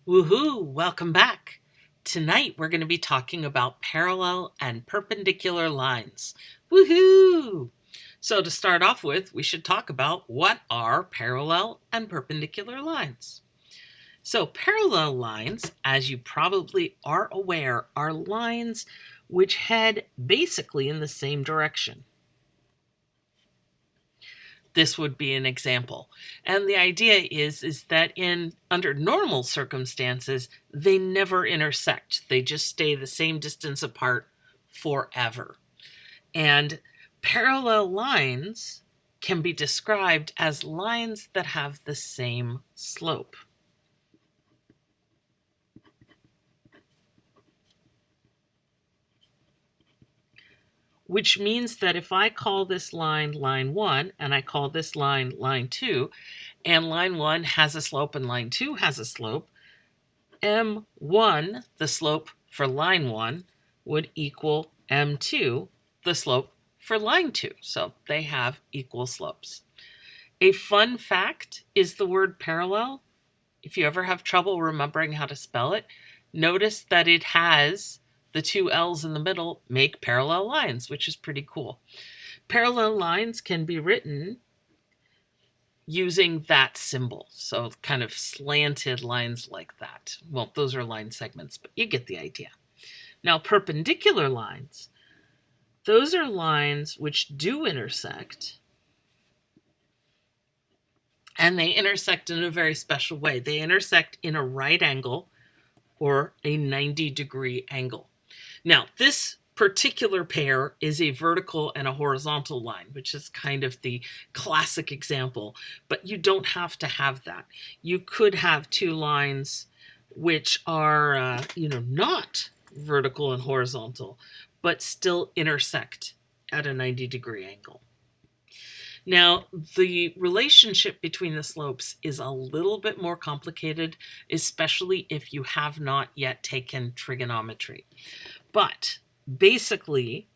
Woohoo! Welcome back. Tonight we're going to be talking about parallel and perpendicular lines. Woohoo! So to start off with, we should talk about what are parallel and perpendicular lines. So parallel lines, as you probably are aware, are lines which head basically in the same direction. This would be an example. And the idea is that under normal circumstances, they never intersect. They just stay the same distance apart forever. And parallel lines can be described as lines that have the same slope. Which means that if I call this line line 1 and I call this line line 2, and line 1 has a slope and line 2 has a slope, M1, the slope for line 1, would equal M2, the slope for line 2. So they have equal slopes. A fun fact is the word parallel. If you ever have trouble remembering how to spell it, notice that it has the two L's in the middle make parallel lines, which is pretty cool. Parallel lines can be written using that symbol. So kind of slanted lines like that. Well, those are line segments, but you get the idea. Now, perpendicular lines, those are lines which do intersect, and they intersect in a very special way. They intersect in a right angle or a 90-degree angle. Now, this particular pair is a vertical and a horizontal line, which is kind of the classic example, but you don't have to have that. You could have two lines which are, not vertical and horizontal, but still intersect at a 90-degree angle. Now, the relationship between the slopes is a little bit more complicated, especially if you have not yet taken trigonometry. But basically,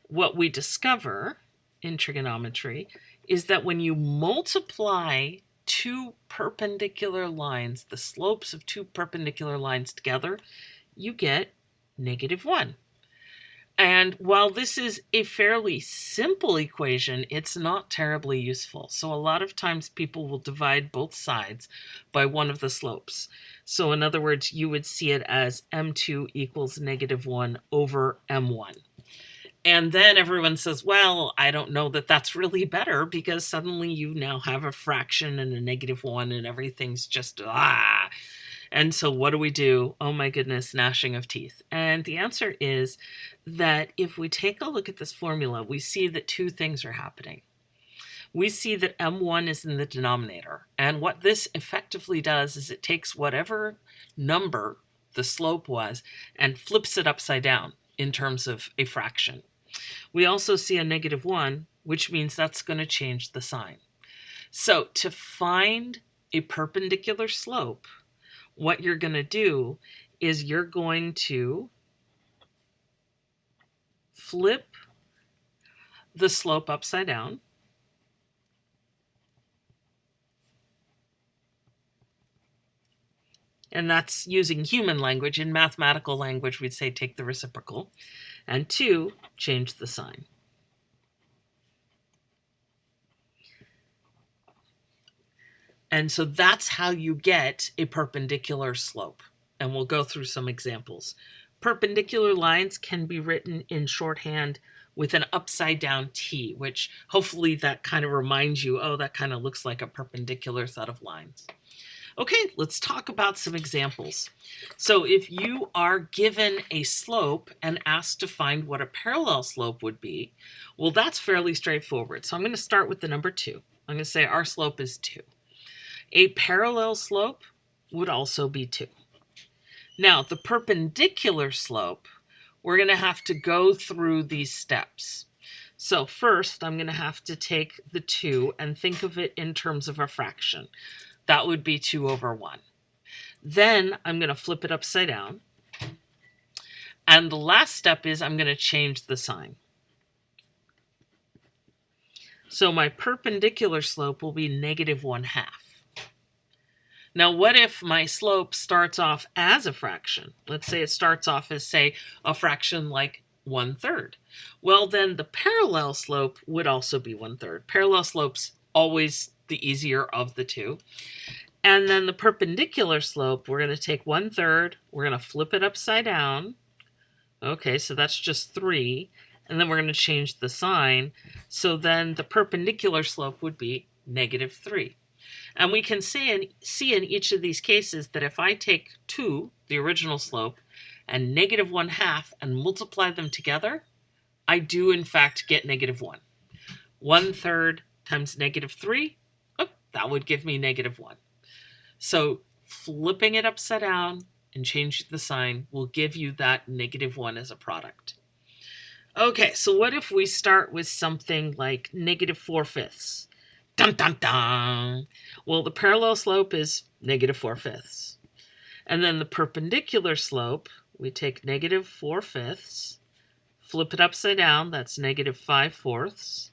what we discover in trigonometry is that when you multiply two perpendicular lines, the slopes of two perpendicular lines together, you get -1. And while this is a fairly simple equation, it's not terribly useful. So a lot of times people will divide both sides by one of the slopes. So in other words, you would see it as M2 equals -1 over M1. And then everyone says, well, I don't know that that's really better, because suddenly you now have a fraction and a -1 and everything's just, And so what do? Oh my goodness, gnashing of teeth. And the answer is that if we take a look at this formula, we see that two things are happening. We see that M1 is in the denominator. And what this effectively does is it takes whatever number the slope was and flips it upside down in terms of a fraction. We also see a -1, which means that's going to change the sign. So to find a perpendicular slope, what you're going to do is you're going to flip the slope upside down. And that's using human language. In mathematical language, we'd say take the reciprocal. And 2, change the sign. And so that's how you get a perpendicular slope. And we'll go through some examples. Perpendicular lines can be written in shorthand with an upside down T, which hopefully that kind of reminds you, oh, that kind of looks like a perpendicular set of lines. Okay, let's talk about some examples. So if you are given a slope and asked to find what a parallel slope would be, well, that's fairly straightforward. So I'm going to start with the number 2. I'm going to say our slope is 2. A parallel slope would also be 2. Now, the perpendicular slope, we're going to have to go through these steps. So first, I'm going to have to take the 2 and think of it in terms of a fraction. That would be 2 over 1. Then I'm going to flip it upside down. And the last step is I'm going to change the sign. So my perpendicular slope will be -1/2. Now, what if my slope starts off as a fraction? Let's say it starts off as, say, a fraction like 1/3. Well, then the parallel slope would also be 1/3. Parallel slope's always the easier of the two. And then the perpendicular slope, we're going to take 1/3, we're going to flip it upside down. Okay, so that's just 3. And then we're going to change the sign. So then the perpendicular slope would be -3. And we can see in each of these cases that if I take 2, the original slope, and -1/2 and multiply them together, I do in fact get -1. 1/3 times -3, that would give me -1. So flipping it upside down and changing the sign will give you that -1 as a product. Okay, so what if we start with something like -4/5? Dun dun dun! Well, the parallel slope is -4/5. And then the perpendicular slope, we take -4/5, flip it upside down, that's -5/4.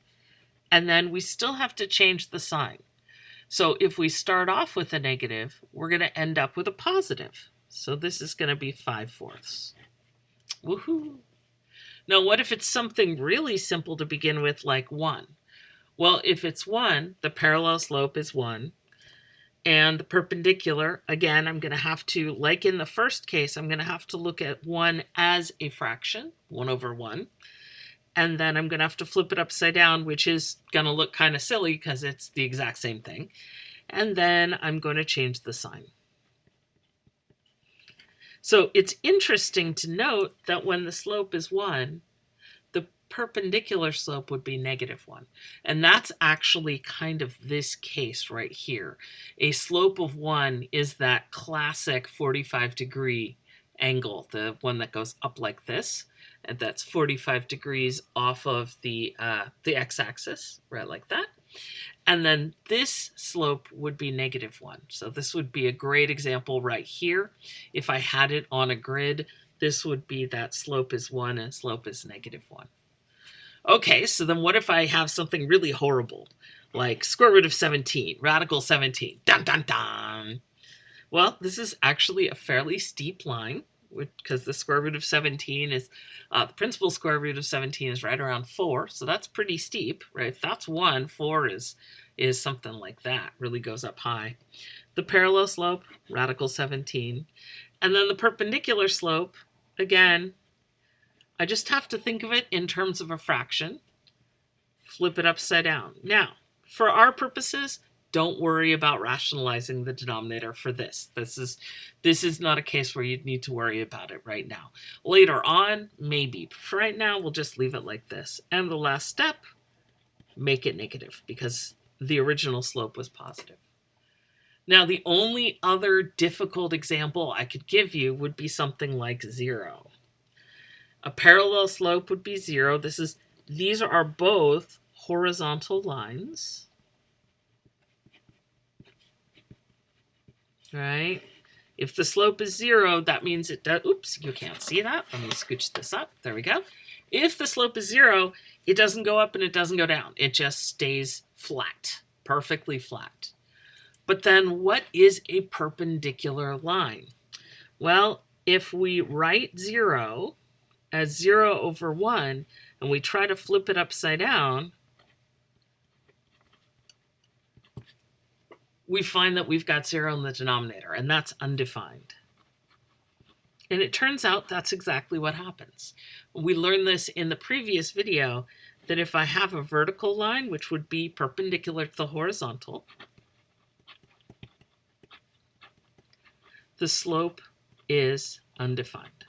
And then we still have to change the sign. So if we start off with a negative, we're going to end up with a positive. So this is going to be 5/4. Woohoo! Now, what if it's something really simple to begin with, like 1? Well, if it's 1, the parallel slope is 1. And the perpendicular, again, I'm going to have to, like in the first case, I'm going to have to look at 1 as a fraction, 1/1. And then I'm going to have to flip it upside down, which is going to look kind of silly because it's the exact same thing. And then I'm going to change the sign. So it's interesting to note that when the slope is 1, the perpendicular slope would be -1. And that's actually kind of this case right here. A slope of 1 is that classic 45-degree angle, the one that goes up like this. And that's 45 degrees off of the x-axis, right, like that. And then this slope would be -1. So this would be a great example right here. If I had it on a grid, this would be that slope is 1 and slope is -1. Okay, so then what if I have something really horrible, like square root of 17, radical 17, dun dun dun. Well, this is actually a fairly steep line, because the square root of 17 is, the principal square root of 17 is right around 4, so that's pretty steep, right? If that's 1, 4 is something like that, really goes up high. The parallel slope, radical 17. And then the perpendicular slope, again, I just have to think of it in terms of a fraction, flip it upside down. Now, for our purposes, don't worry about rationalizing the denominator for this. This is not a case where you'd need to worry about it right now. Later on, maybe. But for right now, we'll just leave it like this. And the last step, make it negative, because the original slope was positive. Now, the only other difficult example I could give you would be something like 0. A parallel slope would be 0. These are both horizontal lines. Right? If the slope is 0, that means it does, oops, you can't see that. Let me scooch this up. There we go. If the slope is 0, it doesn't go up and it doesn't go down. It just stays flat, perfectly flat. But then what is a perpendicular line? Well, if we write 0 as 0/1 and we try to flip it upside down, we find that we've got 0 in the denominator, and that's undefined. And it turns out that's exactly what happens. We learned this in the previous video, that if I have a vertical line, which would be perpendicular to the horizontal, the slope is undefined.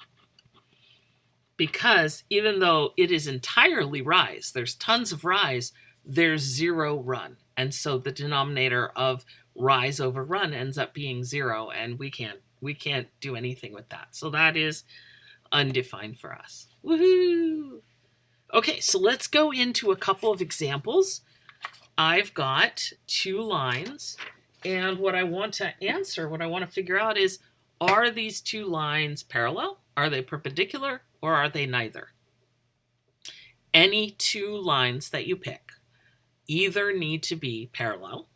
Because even though it is entirely rise, there's tons of rise, there's 0 run. And so the denominator of rise over run ends up being 0, and we can't do anything with that. So that is undefined for us. Woohoo! Okay, so let's go into a couple of examples. I've got 2 lines, and what I want to figure out is, are these 2 lines parallel? Are they perpendicular, or are they neither? Any 2 lines that you pick either need to be parallel,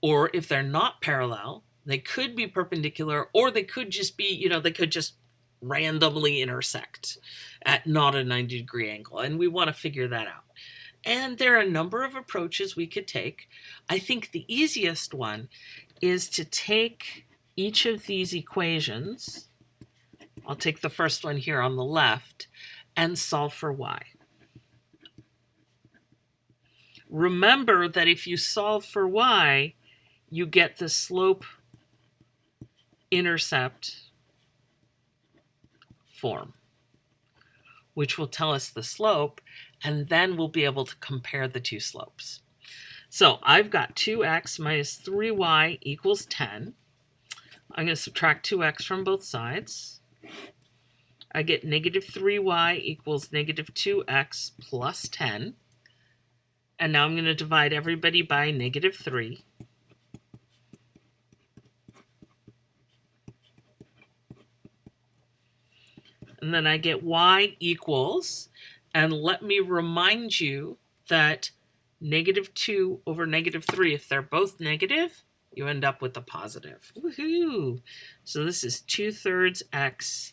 or if they're not parallel, They could be perpendicular, or they could just be, they could just randomly intersect at not a 90-degree angle. And we want to figure that out. And there are a number of approaches we could take. I think the easiest one is to take each of these equations. I'll take the first one here on the left and solve for y. Remember that if you solve for y, you get the slope-intercept form, which will tell us the slope, and then we'll be able to compare the two slopes. So I've got 2x minus 3y equals 10. I'm going to subtract 2x from both sides. I get negative 3y equals negative 2x plus 10. And now I'm going to divide everybody by negative 3. And then I get y equals, and let me remind you that negative 2 over negative 3, if they're both negative, you end up with a positive. Woohoo! So this is 2/3 x.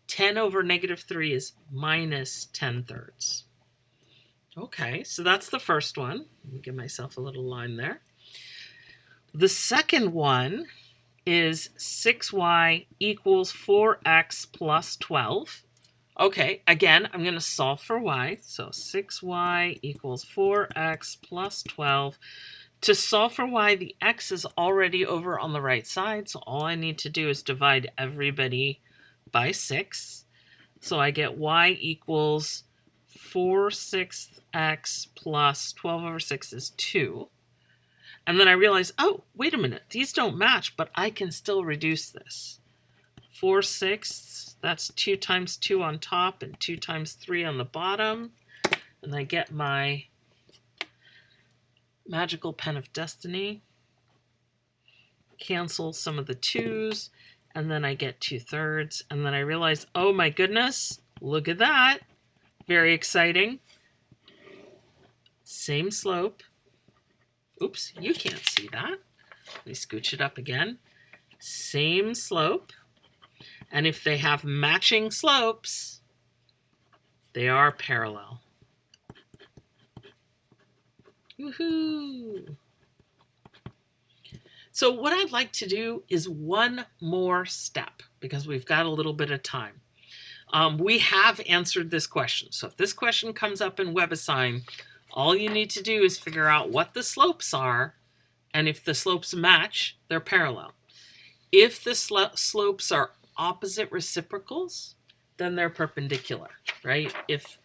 10 over negative 3 is minus 10/3. Okay, so that's the first one. Let me give myself a little line there. The second one is 6y equals 4x plus 12. Okay, again, I'm going to solve for y. So 6y equals 4x plus 12. To solve for y, the x is already over on the right side, so all I need to do is divide everybody by 6. So I get y equals 4/6x plus 12 over 6 is 2. And then I realize, oh, wait a minute, these don't match, but I can still reduce this. 4/6, that's 2 times 2 on top and 2 times 3 on the bottom. And I get my magical pen of destiny. Cancel some of the 2's, and then I get 2/3. And then I realize, oh my goodness, look at that. Very exciting. Same slope. Oops, you can't see that. Let me scooch it up again. Same slope. And if they have matching slopes, they are parallel. Woohoo! So what I'd like to do is one more step, because we've got a little bit of time. We have answered this question. So if this question comes up in WebAssign, all you need to do is figure out what the slopes are, and if the slopes match, they're parallel. If the slopes are opposite reciprocals, then they're perpendicular, right? If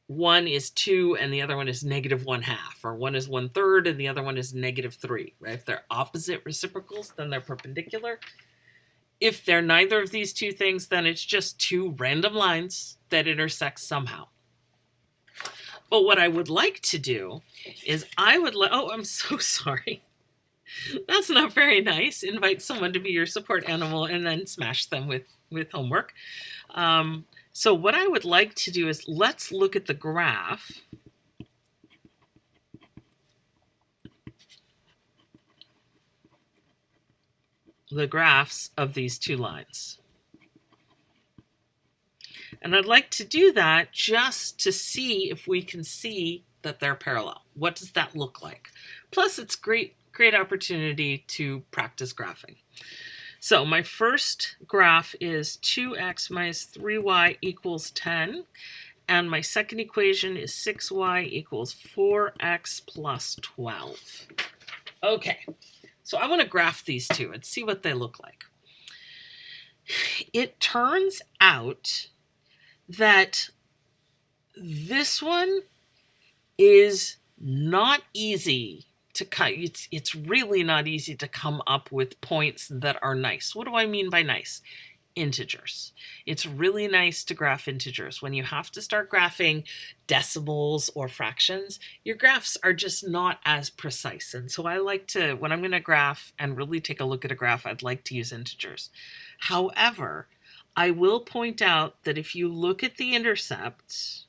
one is 2 and the other one is negative 1/2, or one is 1/3 and the other one is negative 3, right? If they're opposite reciprocals, then they're perpendicular. If they're neither of these two things, then it's just two random lines that intersect somehow. But what I would like to do is oh, I'm so sorry. That's not very nice. Invite someone to be your support animal and then smash them with homework. So what I would like to do is let's look at the graph. The graphs of these two lines. And I'd like to do that just to see if we can see that they're parallel. What does that look like? Plus, it's great opportunity to practice graphing. So my first graph is 2x minus 3y equals 10. And my second equation is 6y equals 4x plus 12. Okay, so I want to graph these two and see what they look like. It turns out that this one is not easy to cut. It's really not easy to come up with points that are nice. What do I mean by nice? Integers. It's really nice to graph integers. When you have to start graphing decimals or fractions, your graphs are just not as precise. And so I like to, when I'm going to graph and really take a look at a graph, I'd like to use integers. However, I will point out that if you look at the intercepts,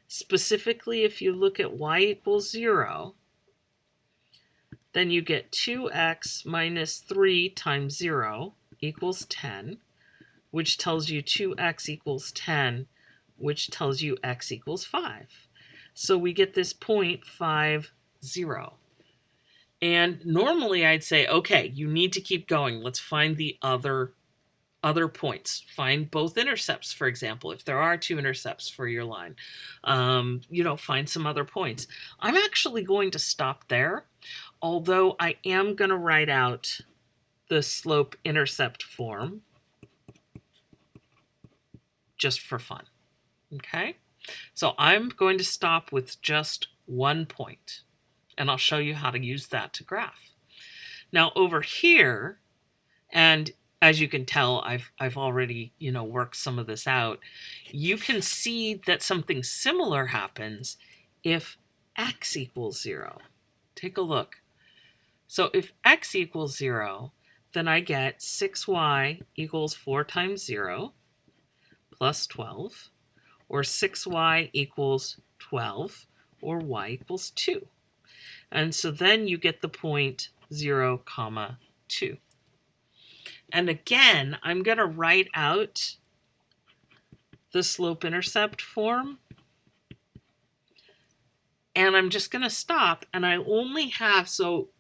specifically if you look at y equals 0, then you get 2x minus 3 times 0 equals 10, which tells you 2x equals 10, which tells you x equals 5. So we get this 0.50. And normally I'd say, okay, you need to keep going. Let's find the other points. Find both intercepts, for example, if there are two intercepts for your line. Find some other points. I'm actually going to stop there, although I am going to write out the slope intercept form just for fun. Okay? So I'm going to stop with just 1 point, and I'll show you how to use that to graph. Now over here, and as you can tell, I've already, worked some of this out. You can see that something similar happens if x equals 0. Take a look. So if x equals 0, then I get 6y equals 4 times 0 plus 12, or 6y equals 12, or y equals 2. And so then you get the point 0, 2. And again, I'm going to write out the slope-intercept form. And I'm just going to stop. And I only have, so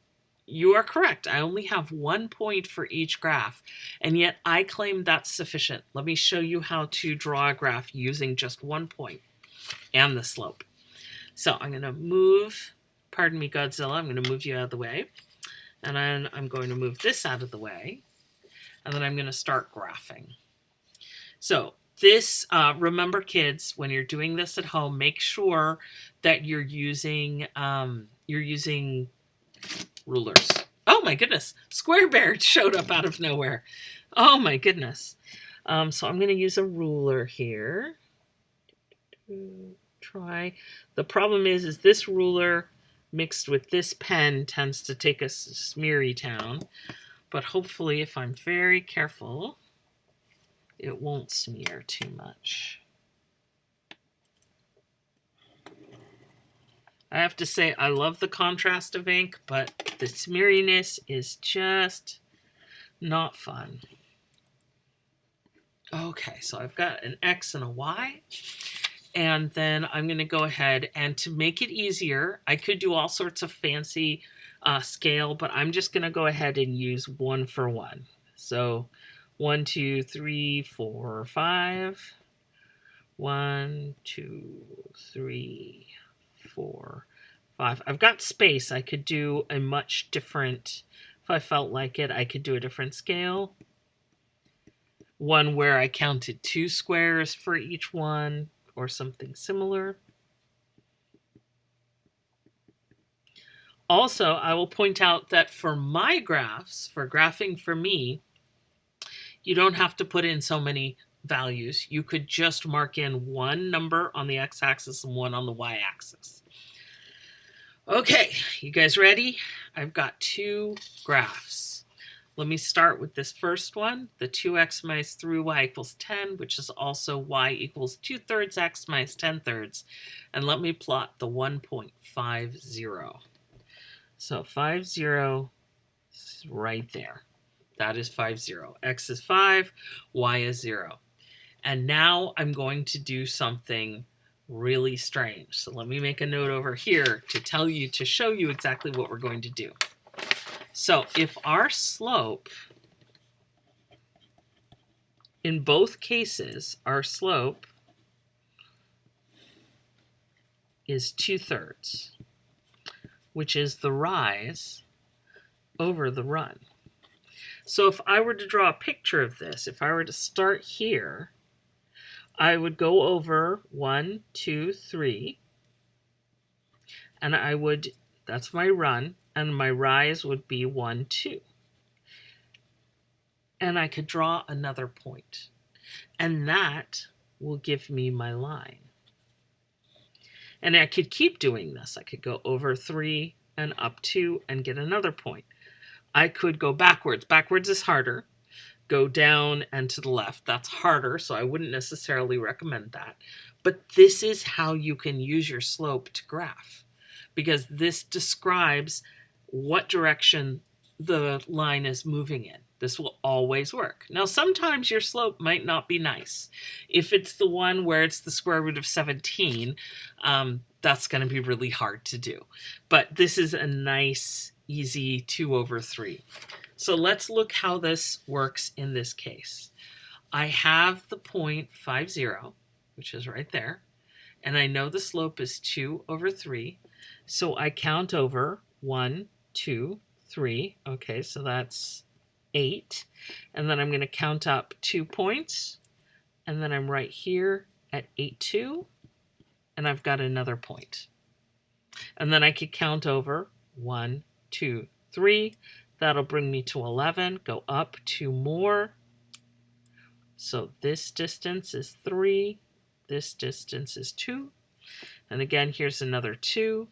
you are correct, I only have 1 point for each graph. And yet I claim that's sufficient. Let me show you how to draw a graph using just 1 point and the slope. So I'm going to move, pardon me, Godzilla, I'm going to move you out of the way. And then I'm going to move this out of the way. And then I'm going to start graphing. So this, remember kids, when you're doing this at home, make sure that you're using rulers. Oh my goodness, Square Bear showed up out of nowhere. Oh my goodness. So I'm going to use a ruler here. Try. The problem is this ruler mixed with this pen tends to take us to Smeary Town. But hopefully, if I'm very careful, it won't smear too much. I have to say, I love the contrast of ink, but the smeariness is just not fun. Okay, so I've got an X and a Y. And then I'm going to go ahead, and to make it easier, I could do all sorts of fancy scale, but I'm just going to go ahead and use 1 for 1. So 1, 2, 3, 4, 5. 1, 2, 3, 4, 5. I've got space. I could do a much different, if I felt like it, I could do a different scale. One where I counted 2 squares for each one, or something similar. Also, I will point out that for my graphs, for graphing for me, you don't have to put in so many values. You could just mark in 1 number on the x-axis and 1 on the y-axis. Okay, you guys ready? I've got 2 graphs. Let me start with this first one, the 2x minus 3y equals 10, which is also y equals 2/3 x minus 10/3. And let me plot the 1.50. So 50 is right there. That is 50. X is 5, y is 0. And now I'm going to do something really strange. So let me make a note over here to show you exactly what we're going to do. So if our slope, in both cases, our slope is 2/3, which is the rise over the run. So if I were to draw a picture of this, if I were to start here, I would go over 1, 2, 3, and that's my run, and my rise would be 1, 2. And I could draw another point, and that will give me my line. And I could keep doing this. I could go over 3 and up 2 and get another point. I could go backwards. Backwards is harder. Go down and to the left. That's harder, so I wouldn't necessarily recommend that. But this is how you can use your slope to graph, because this describes what direction the line is moving in. This will always work. Now, sometimes your slope might not be nice. If it's the one where it's the square root of 17, that's going to be really hard to do. But this is a nice, easy 2/3. So let's look how this works in this case. I have the point 50, which is right there, and I know the slope is 2/3. So I count over 1, 2, 3. Okay, so that's 8. And then I'm going to count up 2 points. And then I'm right here at 8, 2. And I've got another point. And then I could count over 1, 2, 3. That'll bring me to 11. Go up 2 more. So this distance is 3. This distance is 2. And again, here's another 2.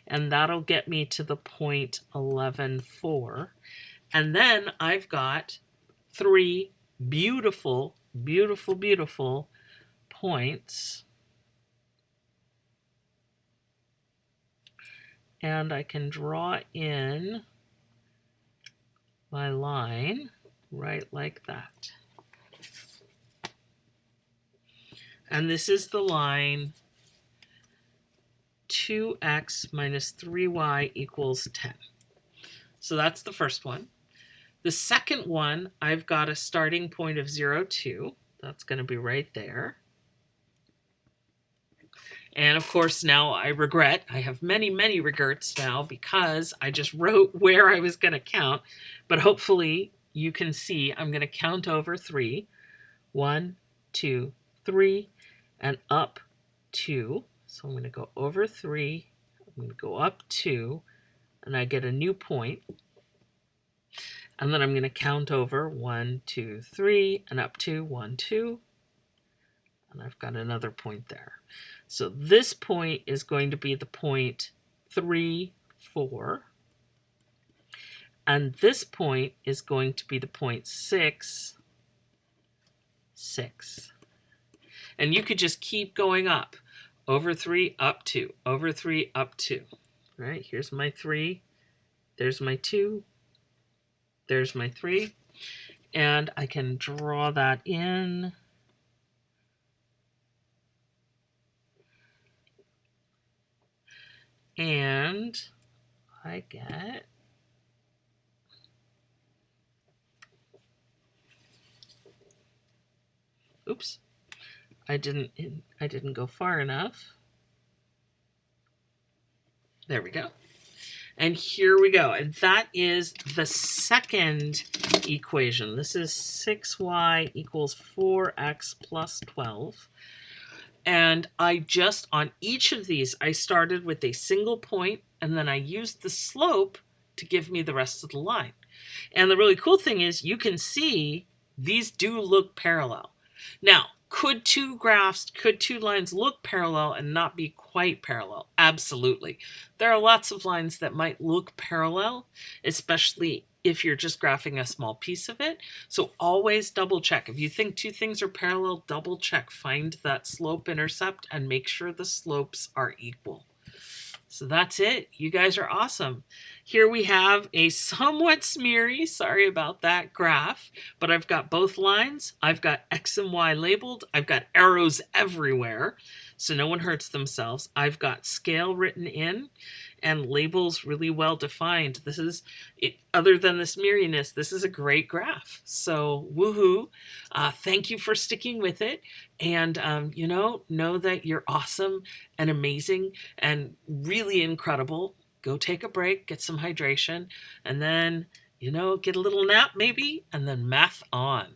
And that'll get me to the point 11, 4. And then I've got 3 beautiful, beautiful, beautiful points. And I can draw in my line right like that. And this is the line 2x minus 3y equals 10. So that's the first one. The second one, I've got a starting point of 0, 2. That's going to be right there. And of course, now I regret, I have many, many regrets now because I just wrote where I was going to count. But hopefully you can see I'm going to count over 3. 1, 2, 3, and up 2. So I'm going to go over 3, I'm going to go up 2, and I get a new point. And then I'm going to count over 1, 2, 3, and up 2, 1, 2. And I've got another point there. So this point is going to be the point 3, 4. And this point is going to be the point 6, 6. And you could just keep going up. Over 3, up 2. Over 3, up 2. Right, here's my 3. There's my 2. There's my 3. And I can draw that in. And I get oops. I didn't go far enough. There we go. And here we go. And that is the second equation. This is 6y equals 4x plus 12. And I just, on each of these, I started with a single point, and then I used the slope to give me the rest of the line. And the really cool thing is you can see these do look parallel. Now, could two lines look parallel and not be quite parallel? Absolutely. There are lots of lines that might look parallel, especially if you're just graphing a small piece of it. So always double check. If you think two things are parallel, double check. Find that slope intercept and make sure the slopes are equal. So that's it. You guys are awesome. Here we have a somewhat smeary, sorry about that, graph, but I've got both lines. I've got X and Y labeled. I've got arrows everywhere, so no one hurts themselves. I've got scale written in and labels really well defined. This is, other than the smeariness, this is a great graph. So woohoo. Thank you for sticking with it. And, know that you're awesome and amazing and really incredible. Go take a break, get some hydration, and then, get a little nap maybe, and then math on.